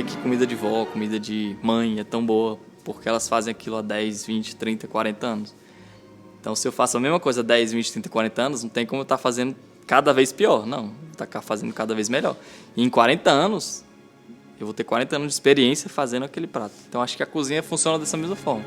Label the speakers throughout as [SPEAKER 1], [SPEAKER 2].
[SPEAKER 1] que comida de vó, comida de mãe é tão boa, porque elas fazem aquilo há 10, 20, 30, 40 anos. Então, se eu faço a mesma coisa há 10, 20, 30, 40 anos, não tem como eu estar fazendo cada vez pior, não. Vou estar fazendo cada vez melhor. E em 40 anos, eu vou ter 40 anos de experiência fazendo aquele prato. Então, acho que a cozinha funciona dessa mesma forma.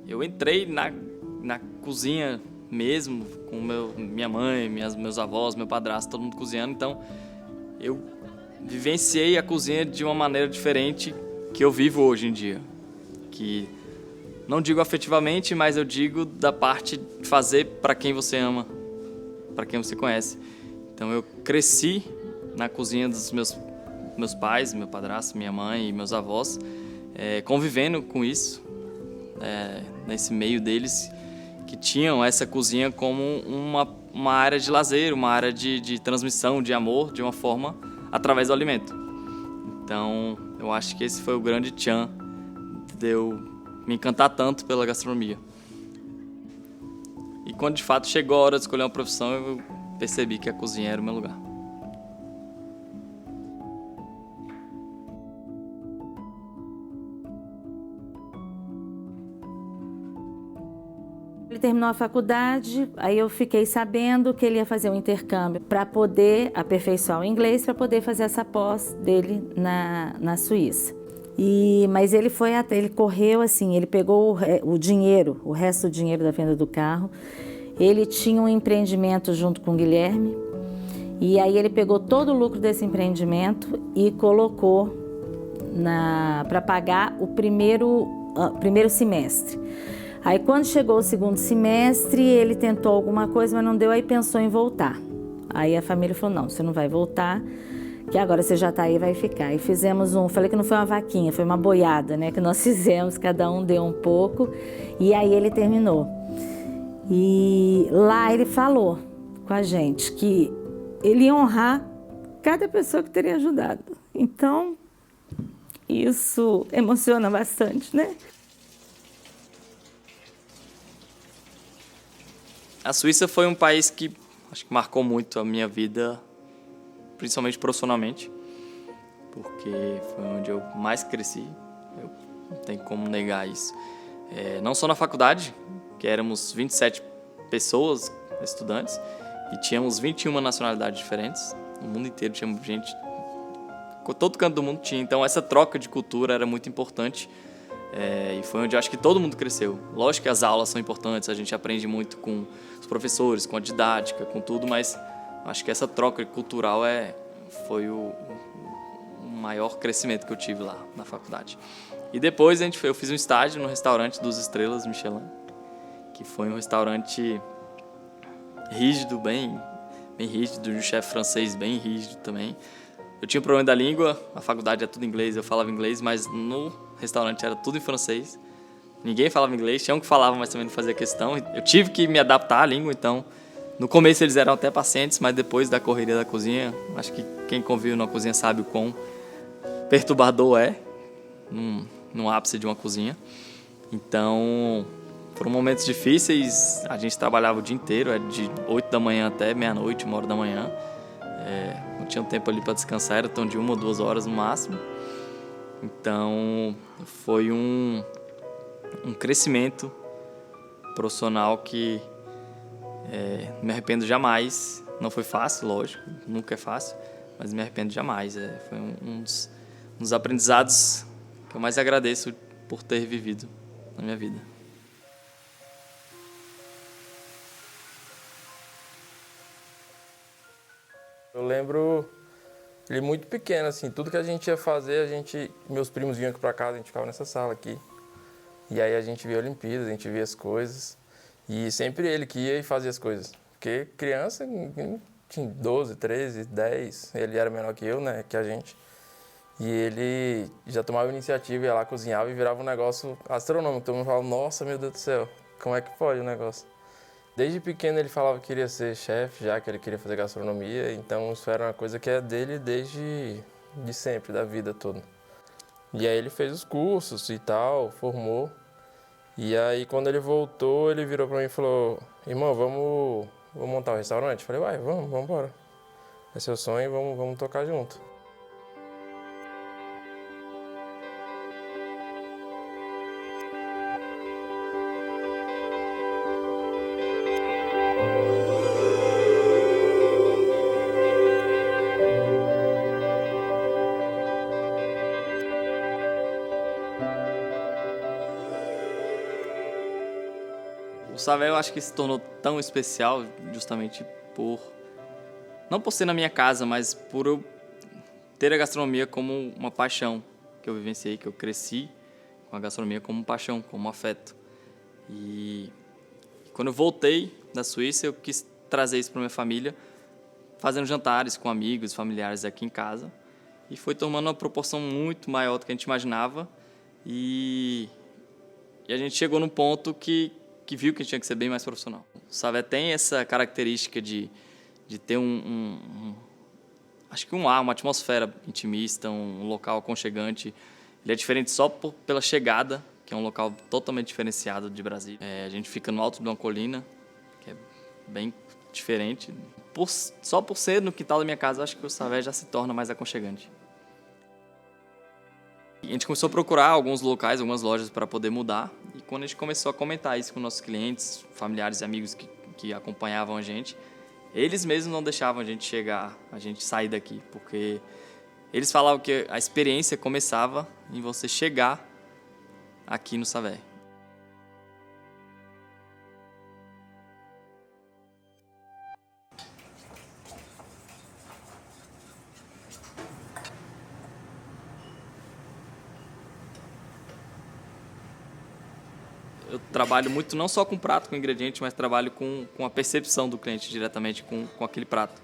[SPEAKER 1] Eu entrei na cozinha mesmo, com minha mãe, meus avós, meu padrasto, todo mundo cozinhando. Então, eu vivenciei a cozinha de uma maneira diferente que eu vivo hoje em dia. Que não digo afetivamente, mas eu digo da parte de fazer para quem você ama, para quem você conhece. Então, eu cresci na cozinha dos meus pais, meu padrasto, minha mãe e meus avós, convivendo com isso. Nesse meio deles, que tinham essa cozinha como uma área de lazer, uma área de transmissão de amor, de uma forma, através do alimento. Então, eu acho que esse foi o grande tchan de eu me encantar tanto pela gastronomia. E quando de fato chegou a hora de escolher uma profissão, eu percebi que a cozinha era o meu lugar.
[SPEAKER 2] Ele terminou a faculdade, aí eu fiquei sabendo que ele ia fazer um intercâmbio para poder aperfeiçoar o inglês, para poder fazer essa pós dele na Suíça. Mas ele correu assim, ele pegou o dinheiro, o resto do dinheiro da venda do carro. Ele tinha um empreendimento junto com o Guilherme, e aí ele pegou todo o lucro desse empreendimento e colocou para pagar o primeiro semestre. Aí quando chegou o segundo semestre, ele tentou alguma coisa, mas não deu, aí pensou em voltar. Aí a família falou, não, você não vai voltar, que agora você já está aí, vai ficar. E fizemos falei que não foi uma vaquinha, foi uma boiada, né, que nós fizemos, cada um deu um pouco, e aí ele terminou. E lá ele falou com a gente que ele ia honrar cada pessoa que teria ajudado. Então, isso emociona bastante, né?
[SPEAKER 1] A Suíça foi um país que acho que marcou muito a minha vida, principalmente profissionalmente, porque foi onde eu mais cresci, eu não tenho como negar isso. Não só na faculdade, que éramos 27 pessoas, estudantes, e tínhamos 21 nacionalidades diferentes, no mundo inteiro tinha gente, todo canto do mundo tinha, então essa troca de cultura era muito importante. E foi onde eu acho que todo mundo cresceu. Lógico que as aulas são importantes, a gente aprende muito com os professores, com a didática, com tudo, mas acho que essa troca cultural foi o maior crescimento que eu tive lá na faculdade. E depois eu fiz um estágio no restaurante dos Estrelas Michelin, que foi um restaurante rígido, bem rígido, de um chefe francês bem rígido também. Eu tinha um problema da língua, a faculdade é tudo em inglês, eu falava inglês, mas no restaurante era tudo em francês. Ninguém falava inglês, tinha um que falava, mas também não fazia questão. Eu tive que me adaptar à língua, então no começo eles eram até pacientes, mas depois da correria da cozinha, acho que quem convive na cozinha sabe o quão perturbador é num ápice de uma cozinha. Então, foram momentos difíceis, a gente trabalhava o dia inteiro, de 8 da manhã até meia-noite, 1 hora da manhã. Não tinha tempo ali para descansar, era tão de 1 ou 2 horas no máximo. Então, foi um crescimento profissional que não me arrependo jamais. Não foi fácil, lógico, nunca é fácil, mas me arrependo jamais. Foi um dos aprendizados que eu mais agradeço por ter vivido na minha vida.
[SPEAKER 3] Eu lembro ele muito pequeno, assim, tudo que a gente ia fazer, meus primos vinham aqui pra casa, a gente ficava nessa sala aqui. E aí a gente via Olimpíadas, a gente via as coisas. E sempre ele que ia e fazia as coisas. Porque criança, tinha 12, 13, 10, ele era menor que eu, né, que a gente. E ele já tomava iniciativa, ia lá, cozinhava e virava um negócio astronômico. Todo mundo falava, nossa, meu Deus do céu, como é que pode o negócio? Desde pequeno ele falava que queria ser chefe, já que ele queria fazer gastronomia. Então isso era uma coisa que é dele desde de sempre, da vida toda. E aí ele fez os cursos e tal, formou. E aí quando ele voltou, ele virou pra mim e falou, irmão, vamos montar um restaurante? Eu falei, uai, vamos embora. É seu sonho, vamos tocar junto.
[SPEAKER 1] O Savé eu acho que se tornou tão especial justamente não por ser na minha casa, mas por eu ter a gastronomia como uma paixão que eu vivenciei, que eu cresci com a gastronomia como paixão, como afeto. E quando eu voltei da Suíça, eu quis trazer isso para minha família, fazendo jantares com amigos, familiares aqui em casa. E foi tomando uma proporção muito maior do que a gente imaginava. E a gente chegou num ponto que viu que tinha que ser bem mais profissional. O Savé tem essa característica de ter acho que uma atmosfera intimista, um local aconchegante. Ele é diferente só pela chegada, que é um local totalmente diferenciado de Brasília. A gente fica no alto de uma colina, que é bem diferente. Só por ser no quintal da minha casa, acho que o Savé já se torna mais aconchegante. A gente começou a procurar alguns locais, algumas lojas para poder mudar. E quando a gente começou a comentar isso com nossos clientes, familiares e amigos que acompanhavam a gente, eles mesmos não deixavam a gente sair daqui, porque eles falavam que a experiência começava em você chegar aqui no Savé. Eu trabalho muito não só com prato, com ingrediente, mas trabalho com a percepção do cliente diretamente com aquele prato.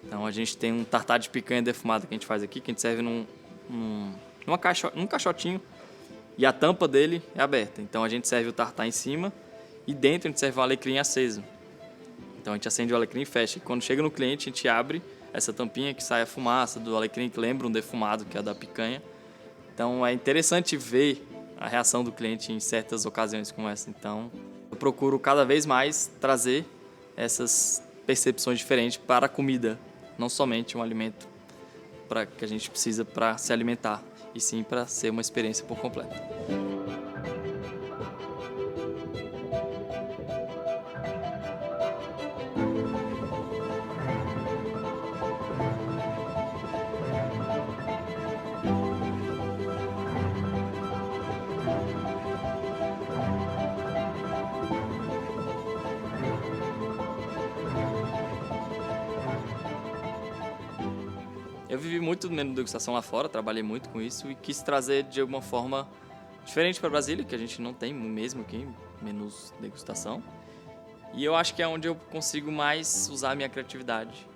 [SPEAKER 1] Então a gente tem um tartar de picanha defumada que a gente faz aqui, que a gente serve num caixotinho e a tampa dele é aberta. Então a gente serve o tartar em cima e dentro a gente serve o alecrim aceso. Então a gente acende o alecrim e fecha. E quando chega no cliente a gente abre essa tampinha que sai a fumaça do alecrim, que lembra um defumado, que é da picanha. Então é interessante ver a reação do cliente em certas ocasiões como essa. Então, eu procuro cada vez mais trazer essas percepções diferentes para a comida, não somente um alimento que a gente precisa para se alimentar, e sim para ser uma experiência por completo. Eu vivi muito do menu degustação lá fora, trabalhei muito com isso e quis trazer de alguma forma diferente para Brasília, que a gente não tem mesmo aqui menus degustação. E eu acho que é onde eu consigo mais usar a minha criatividade,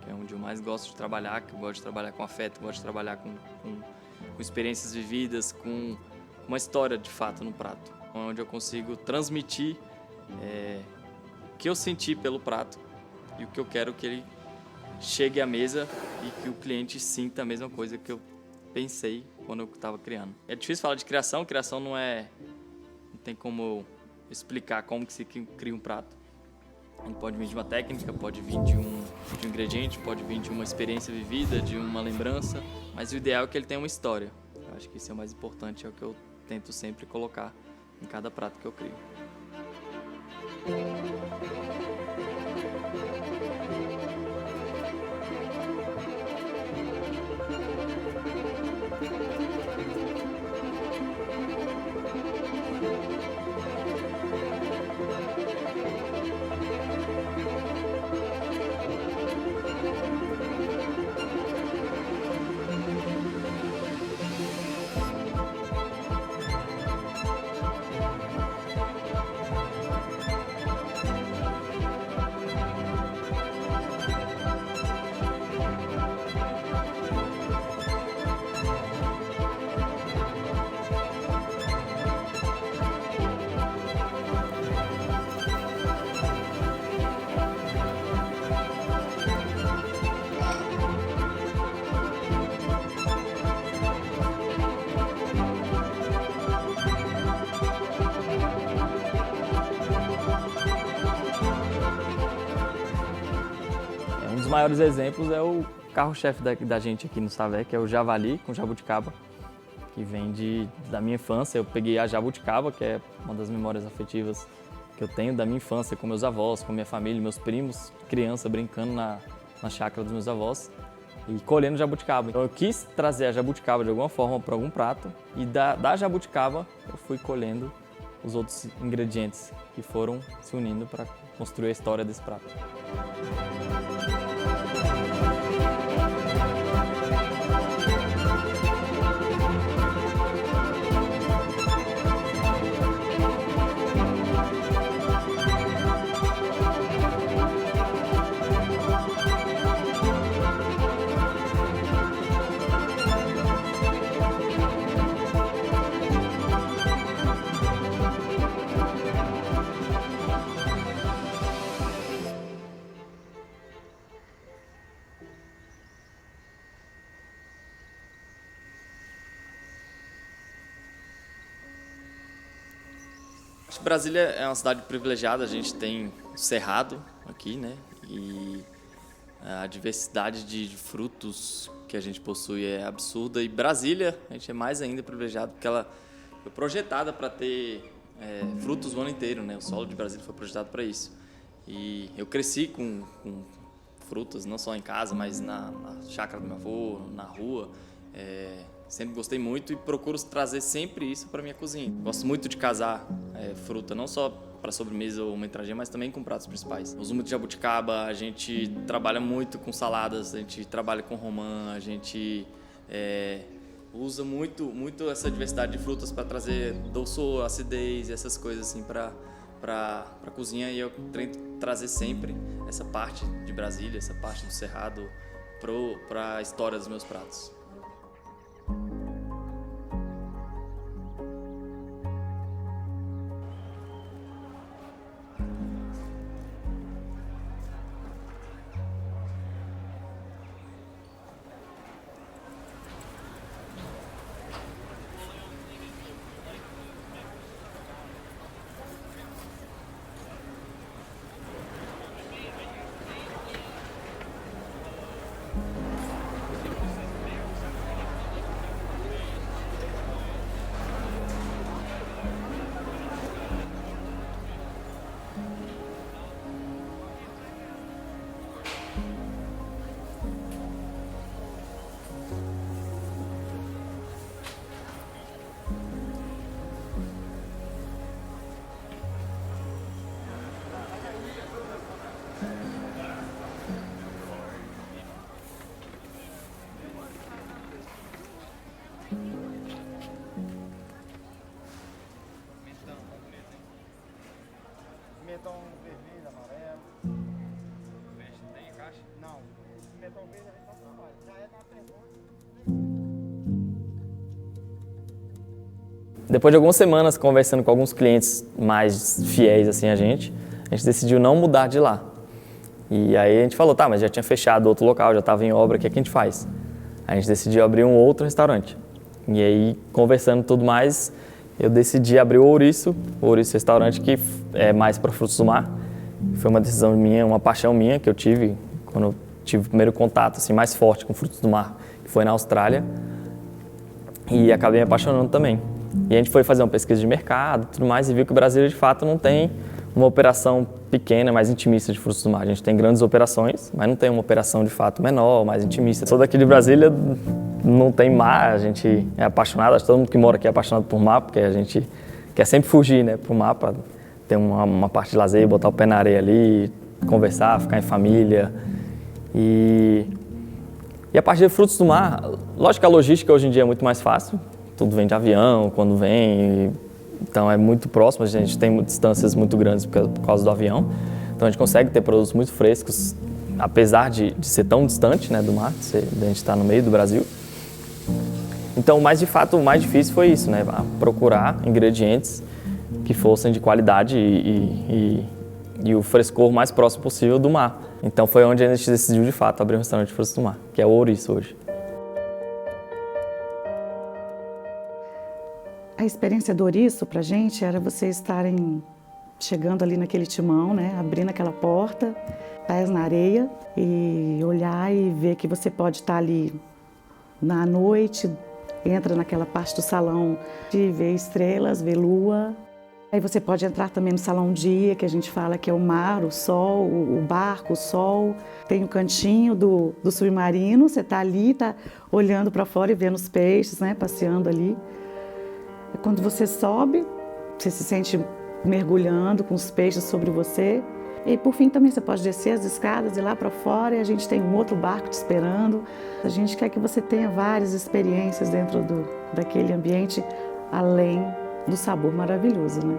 [SPEAKER 1] que é onde eu mais gosto de trabalhar, que eu gosto de trabalhar com afeto, gosto de trabalhar com experiências vividas, com uma história de fato no prato, onde eu consigo transmitir o que eu senti pelo prato e o que eu quero que ele chegue à mesa e que o cliente sinta a mesma coisa que eu pensei quando eu estava criando. É difícil falar de criação não tem como explicar como que se cria um prato. Ele pode vir de uma técnica, pode vir de um ingrediente, pode vir de uma experiência vivida, de uma lembrança, mas o ideal é que ele tenha uma história. Eu acho que isso é o mais importante, é o que eu tento sempre colocar em cada prato que eu crio. maiores exemplos é o carro-chefe da gente aqui no Savé, que é o javali com jabuticaba, que vem da minha infância. Eu peguei a jabuticaba, que é uma das memórias afetivas que eu tenho da minha infância, com meus avós, com minha família, meus primos, criança, brincando na chácara dos meus avós e colhendo jabuticaba. Então eu quis trazer a jabuticaba de alguma forma para algum prato e da jabuticaba eu fui colhendo os outros ingredientes que foram se unindo para construir a história desse prato. Acho que Brasília é uma cidade privilegiada, a gente tem o Cerrado aqui, né? E a diversidade de frutos que a gente possui é absurda. E Brasília, a gente é mais ainda privilegiado porque ela foi projetada para ter frutos o ano inteiro, né? O solo de Brasília foi projetado para isso. E eu cresci com frutas, não só em casa, mas na chácara do meu avô, na rua. Sempre gostei muito e procuro trazer sempre isso para minha cozinha. Gosto muito de casar fruta, não só para sobremesa ou uma entradinha, mas também com pratos principais. Uso muito jabuticaba, a gente trabalha muito com saladas, a gente trabalha com romã, a gente usa muito essa diversidade de frutas para trazer doçor, acidez e essas coisas assim para a cozinha. E eu tento trazer sempre essa parte de Brasília, essa parte do Cerrado para a história dos meus pratos.
[SPEAKER 4] Pimentão vermelho, amarelo. Verde tem a caixa? Não. Pimentão verde a gente não trabalha. Já é na pergunta.
[SPEAKER 1] Depois de algumas semanas conversando com alguns clientes mais fiéis assim a gente decidiu não mudar de lá. E aí a gente falou, tá, mas já tinha fechado outro local, já estava em obra, o que é que a gente faz? A gente decidiu abrir um outro restaurante. E aí, conversando tudo mais, eu decidi abrir o Ouriço Restaurante, que é mais para frutos do mar. Foi uma decisão minha, uma paixão minha que eu tive quando eu tive o primeiro contato assim, mais forte com frutos do mar, que foi na Austrália. E acabei me apaixonando também. E a gente foi fazer uma pesquisa de mercado e tudo mais e viu que o Brasil, de fato, não tem uma operação pequena, mais intimista de frutos do mar. A gente tem grandes operações, mas não tem uma operação, de fato, menor, mais intimista. Sou daqui de Brasília, não tem mar, a gente é apaixonado, acho que todo mundo que mora aqui é apaixonado por mar, porque a gente quer sempre fugir, né, pro mar, para ter uma parte de lazer, botar o pé na areia ali, conversar, ficar em família. E a parte de frutos do mar, lógico que a logística hoje em dia é muito mais fácil, tudo vem de avião, quando vem, então é muito próximo, a gente tem distâncias muito grandes por causa do avião, então a gente consegue ter produtos muito frescos, apesar de ser tão distante, né, do mar, de a gente estar no meio do Brasil. Então, mas de fato, o mais difícil foi isso, né, procurar ingredientes que fossem de qualidade e o frescor mais próximo possível do mar. Então foi onde a gente decidiu, de fato, abrir um restaurante de frutos do mar, que é o Ouriço hoje.
[SPEAKER 5] A experiência do Ouriço pra gente era vocês estarem chegando ali naquele timão, né, abrindo aquela porta pés na areia e olhar e ver que você pode estar ali na noite, entra naquela parte do salão de ver estrelas, ver lua. Aí você pode entrar também no salão dia, que a gente fala que é o mar, o sol, o barco, o sol. Tem o cantinho do submarino, você está ali, está olhando para fora e vendo os peixes, né, passeando ali. Quando você sobe, você se sente mergulhando com os peixes sobre você. E por fim também você pode descer as escadas e ir lá para fora e a gente tem um outro barco te esperando. A gente quer que você tenha várias experiências dentro daquele ambiente, além do sabor maravilhoso, né?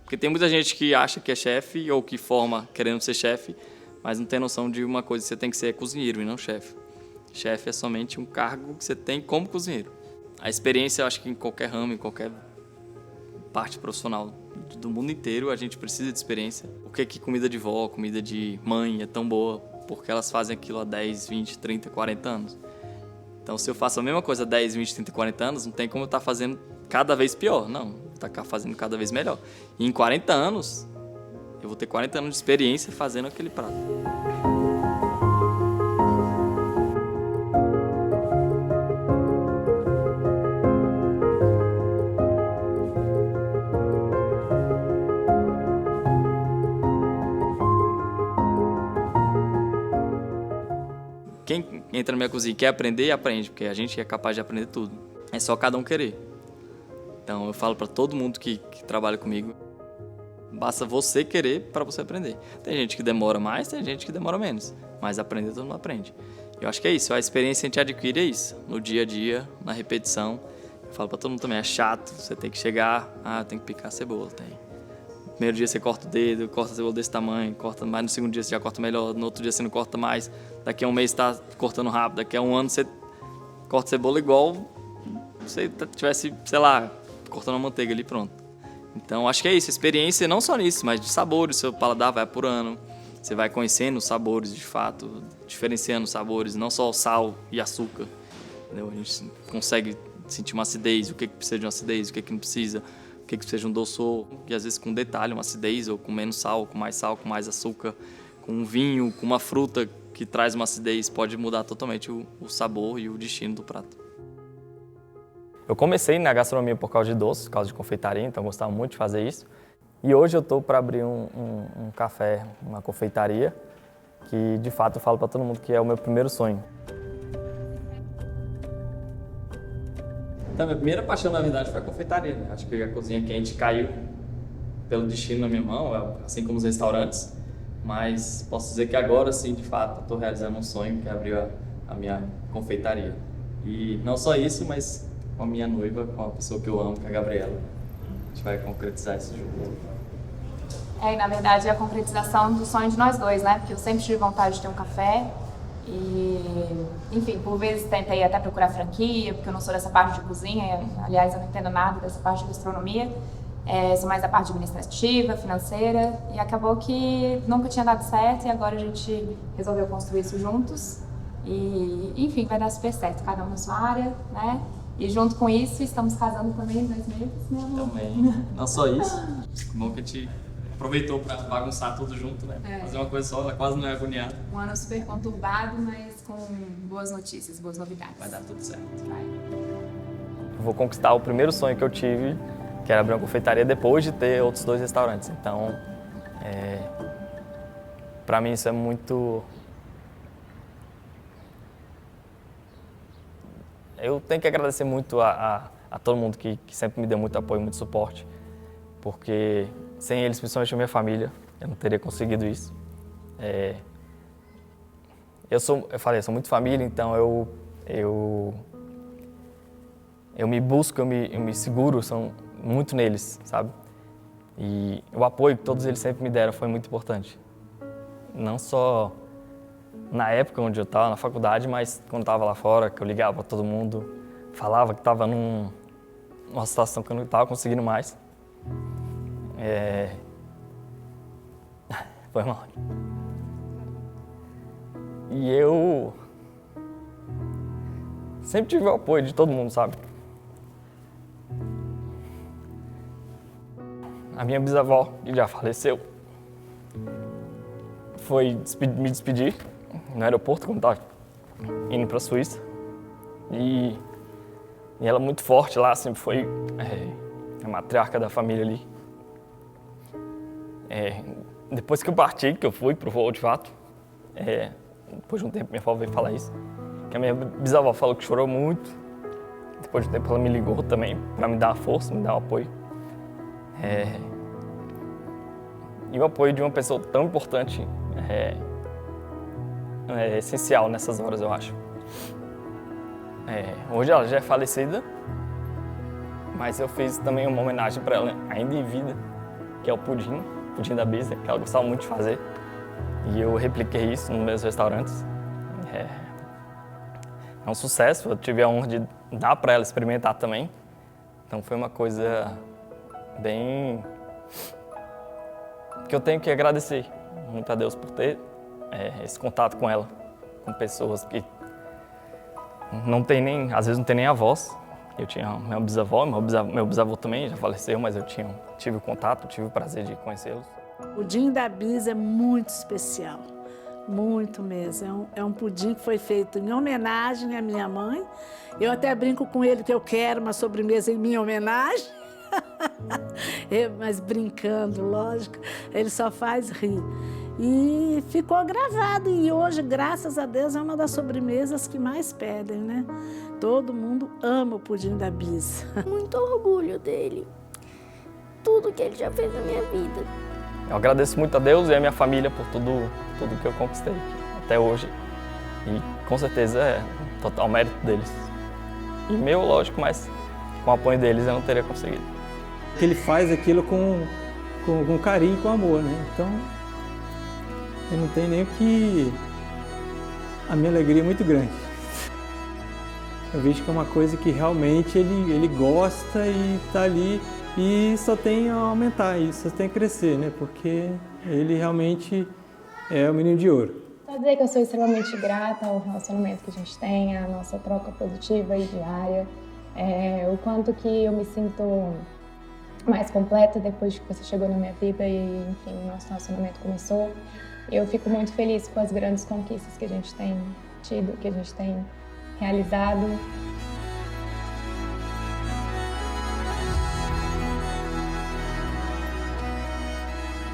[SPEAKER 1] Porque tem muita gente que acha que é chefe ou que forma querendo ser chefe, mas não tem noção de uma coisa que você tem que ser é cozinheiro e não chefe. Chefe é somente um cargo que você tem como cozinheiro. A experiência, eu acho que em qualquer ramo, em qualquer parte profissional do mundo inteiro, a gente precisa de experiência. Por que comida de vó, comida de mãe é tão boa? Porque elas fazem aquilo há 10, 20, 30, 40 anos. Então, se eu faço a mesma coisa há 10, 20, 30, 40 anos, não tem como eu estar fazendo cada vez pior. Não, tá fazendo cada vez melhor. E em 40 anos, eu vou ter 40 anos de experiência fazendo aquele prato. Quem entra na minha cozinha e quer aprender, aprende, porque a gente é capaz de aprender tudo. É só cada um querer. Então eu falo para todo mundo que trabalha comigo, basta você querer para você aprender. Tem gente que demora mais, tem gente que demora menos, mas aprender todo mundo aprende. Eu acho que é isso, a experiência que a gente adquire é isso, no dia a dia, na repetição. Eu falo para todo mundo também, é chato, você tem que chegar, tem que picar a cebola, tem. No primeiro dia você corta o dedo, corta a cebola desse tamanho, corta mais, no segundo dia você já corta melhor, no outro dia você não corta mais, daqui a um mês você está cortando rápido, daqui a um ano você corta a cebola igual se você tivesse, sei lá, cortando a manteiga ali, pronto. Então, acho que é isso, experiência não só nisso, mas de sabores, seu paladar vai apurando, você vai conhecendo os sabores, de fato, diferenciando os sabores, não só o sal e açúcar, entendeu? A gente consegue sentir uma acidez, o que precisa de uma acidez, o que não precisa, o que precisa de um doçor, e às vezes com detalhe, uma acidez, ou com menos sal, com mais açúcar, com um vinho, com uma fruta que traz uma acidez, pode mudar totalmente o sabor e o destino do prato. Eu comecei na gastronomia por causa de doce, por causa de confeitaria, então eu gostava muito de fazer isso. E hoje eu estou para abrir um café, uma confeitaria, que de fato eu falo para todo mundo que é o meu primeiro sonho. Então, minha primeira paixão, na verdade, foi a confeitaria, né? Acho que a cozinha quente caiu pelo destino na minha mão, assim como os restaurantes. Mas posso dizer que agora, sim, de fato, estou realizando um sonho, que é abrir a minha confeitaria. E não só isso, mas com a minha noiva, com a pessoa que eu amo, que é a Gabriela. A gente vai concretizar isso junto.
[SPEAKER 6] E na verdade é a concretização do sonho de nós dois, né? Porque eu sempre tive vontade de ter um café e, enfim, por vezes tentei até procurar franquia, porque eu não sou dessa parte de cozinha, aliás, eu não entendo nada dessa parte de gastronomia. Sou mais da parte administrativa, financeira, e acabou que nunca tinha dado certo e agora a gente resolveu construir isso juntos. E, enfim, vai dar super certo, cada um na sua área, né? E junto com isso, estamos casando também em 2 meses, né, amor?
[SPEAKER 1] Também. Não só isso, bom que a gente aproveitou para bagunçar tudo junto, né? Fazer uma coisa só, ela quase não é agoniada.
[SPEAKER 6] Um ano super conturbado, mas com boas notícias, boas novidades.
[SPEAKER 1] Vai dar tudo certo.
[SPEAKER 6] Vai.
[SPEAKER 1] Eu vou conquistar o primeiro sonho que eu tive, que era abrir uma confeitaria depois de ter outros 2 restaurantes. Então, para mim isso é muito... Eu tenho que agradecer muito a todo mundo que sempre me deu muito apoio, muito suporte, porque sem eles, principalmente a minha família, eu não teria conseguido isso. Eu sou muito família, então eu me busco, eu me seguro, são muito neles, sabe? E o apoio que todos eles sempre me deram foi muito importante. Não só na época onde eu estava na faculdade, mas quando estava lá fora, que eu ligava para todo mundo, falava que estava numa situação que eu não estava conseguindo mais. Foi mal. E eu sempre tive o apoio de todo mundo, sabe? A minha bisavó, que já faleceu, foi me despedir no aeroporto quando estava indo para a Suíça. E ela muito forte lá, sempre foi a matriarca da família ali. Depois que eu parti, que eu fui pro voo de fato, depois de um tempo minha avó veio falar isso, que a minha bisavó falou que chorou muito. Depois de um tempo ela me ligou também para me dar uma força, me dar um apoio. E o apoio de uma pessoa tão importante é essencial nessas horas, eu acho. Hoje ela já é falecida, mas eu fiz também uma homenagem para ela ainda em vida, que é o pudim da Bisa, que ela gostava muito de fazer. E eu repliquei isso nos meus restaurantes. É um sucesso, eu tive a honra de dar para ela experimentar também. Então foi uma coisa bem... que eu tenho que agradecer muito a Deus por ter esse contato com ela, com pessoas que não tem nem, às vezes não tem nem avós. Eu tinha minha bisavó, meu bisavô também já faleceu, mas eu tive o contato, tive o prazer de conhecê-los.
[SPEAKER 7] O pudim da Bisa é muito especial, muito mesmo. É um pudim que foi feito em homenagem à minha mãe. Eu até brinco com ele que eu quero uma sobremesa em minha homenagem. Mas brincando, lógico, ele só faz rir. E ficou gravado, e hoje, graças a Deus, é uma das sobremesas que mais pedem, né? Todo mundo ama o pudim da Bisa.
[SPEAKER 8] Muito orgulho dele, tudo que ele já fez na minha vida.
[SPEAKER 1] Eu agradeço muito a Deus e a minha família por tudo que eu conquistei até hoje. E com certeza é total mérito deles. E meu, lógico, mas com o apoio deles eu não teria conseguido.
[SPEAKER 9] Ele faz aquilo com carinho, com amor, né? Então, eu não tenho nem o que... A minha alegria é muito grande. Eu vejo que é uma coisa que realmente ele gosta e está ali e só tem a aumentar isso, só tem a crescer, né? Porque ele realmente é o menino de ouro.
[SPEAKER 6] Só dizer que eu sou extremamente grata ao relacionamento que a gente tem, à nossa troca positiva e diária, o quanto que eu me sinto mais completa depois que você chegou na minha vida e, enfim, o nosso relacionamento começou. Eu fico muito feliz com as grandes conquistas que a gente tem tido, que a gente tem realizado.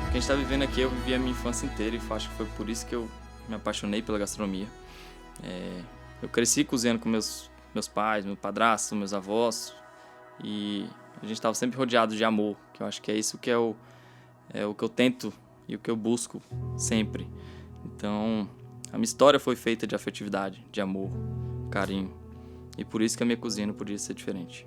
[SPEAKER 1] O que a gente está vivendo aqui, eu vivi a minha infância inteira e acho que foi por isso que eu me apaixonei pela gastronomia. Eu cresci cozinhando com meus pais, meu padrasto, meus avós, e a gente estava sempre rodeado de amor, que eu acho que é isso que é o que eu tento e o que eu busco sempre. Então, a minha história foi feita de afetividade, de amor, carinho, e por isso que a minha cozinha não podia ser diferente.